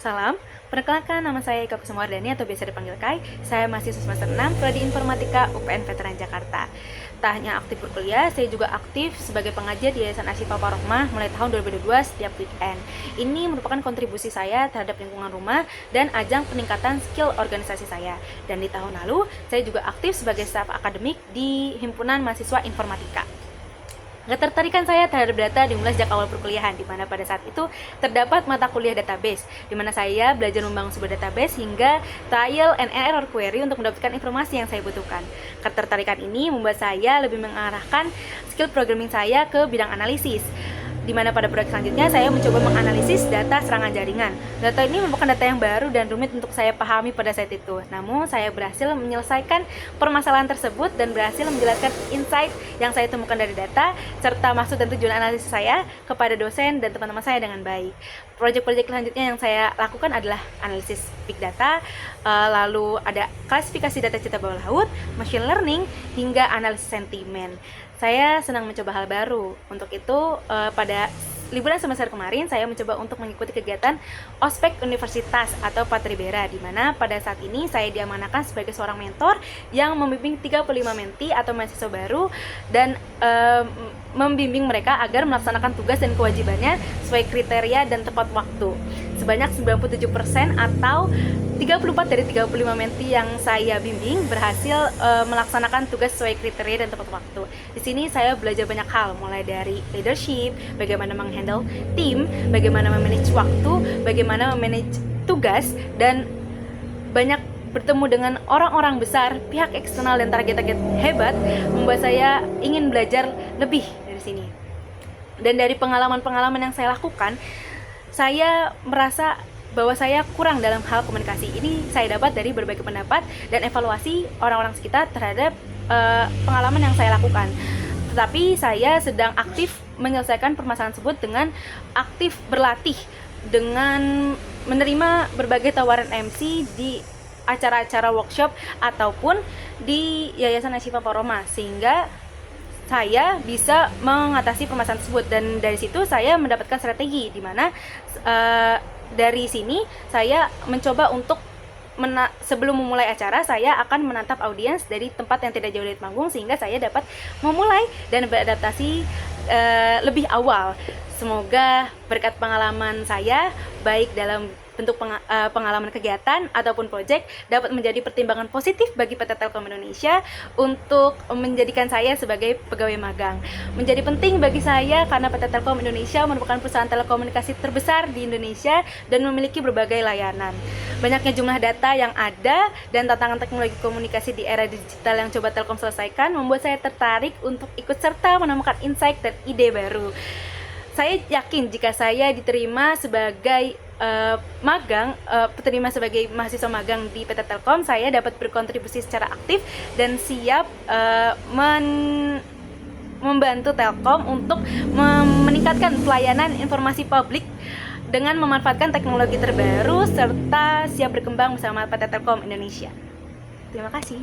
Salam, perkenalkan nama saya Ika Kusumawardani atau biasa dipanggil Kai. Saya mahasiswa semester 6 Prodi Informatika UPN Veteran Jakarta. Tak hanya aktif berkuliah, saya juga aktif sebagai pengajar di Yayasan Asyifa Warohmah mulai tahun 2022 setiap weekend. Ini merupakan kontribusi saya terhadap lingkungan rumah dan ajang peningkatan skill organisasi saya. Dan di tahun lalu, saya juga aktif sebagai staf akademik di Himpunan Mahasiswa Informatika. Ketertarikan saya terhadap data dimulai sejak awal perkuliahan, di mana pada saat itu terdapat mata kuliah database, di mana saya belajar membangun sebuah database hingga trial and error query untuk mendapatkan informasi yang saya butuhkan. Ketertarikan ini membuat saya lebih mengarahkan skill programming saya ke bidang analisis, di mana pada proyek selanjutnya saya mencoba menganalisis data serangan jaringan. Data ini merupakan data yang baru dan rumit untuk saya pahami pada saat itu. Namun saya berhasil menyelesaikan permasalahan tersebut dan berhasil menjelaskan insight yang saya temukan dari data serta maksud dan tujuan analisis saya kepada dosen dan teman-teman saya dengan baik. Proyek-proyek selanjutnya yang saya lakukan adalah analisis big data, lalu ada klasifikasi data cerita bawah laut, machine learning, hingga analisis sentimen. Saya senang mencoba hal baru. Untuk itu, pada liburan semester kemarin, saya mencoba untuk mengikuti kegiatan Ospek Universitas atau Patribera, di mana pada saat ini saya diamanahkan sebagai seorang mentor yang membimbing 35 menti atau mahasiswa baru dan membimbing mereka agar melaksanakan tugas dan kewajibannya sesuai kriteria dan tepat waktu. Sebanyak 97% atau 34 dari 35 menti yang saya bimbing berhasil melaksanakan tugas sesuai kriteria dan tepat waktu. Di sini saya belajar banyak hal, mulai dari leadership, bagaimana menghandle tim, bagaimana memanage waktu, bagaimana memanage tugas, dan banyak bertemu dengan orang-orang besar, pihak eksternal dan target-target hebat membuat saya ingin belajar lebih dari sini. Dan dari pengalaman-pengalaman yang saya lakukan, saya merasa bahwa saya kurang dalam hal komunikasi. Ini saya dapat dari berbagai pendapat dan evaluasi orang-orang sekitar terhadap pengalaman yang saya lakukan. Tetapi saya sedang aktif menyelesaikan permasalahan tersebut dengan aktif berlatih, dengan menerima berbagai tawaran MC di acara-acara workshop ataupun di Yayasan Asyifa Warohmah, sehingga saya bisa mengatasi permasalahan tersebut. Dan dari situ saya mendapatkan strategi, di mana dari sini saya mencoba untuk sebelum memulai acara, saya akan menatap audiens dari tempat yang tidak jauh dari panggung, sehingga saya dapat memulai dan beradaptasi lebih awal. Semoga berkat pengalaman saya, baik dalam bentuk pengalaman kegiatan ataupun proyek, dapat menjadi pertimbangan positif bagi PT Telkom Indonesia untuk menjadikan saya sebagai pegawai magang. Menjadi penting bagi saya karena PT Telkom Indonesia merupakan perusahaan telekomunikasi terbesar di Indonesia dan memiliki berbagai layanan. Banyaknya jumlah data yang ada dan tantangan teknologi komunikasi di era digital yang coba Telkom selesaikan membuat saya tertarik untuk ikut serta menemukan insight dan ide baru. Saya yakin jika saya diterima sebagai terima sebagai mahasiswa magang di PT Telkom, saya dapat berkontribusi secara aktif dan siap membantu Telkom untuk meningkatkan pelayanan informasi publik dengan memanfaatkan teknologi terbaru serta siap berkembang bersama PT Telkom Indonesia. Terima kasih.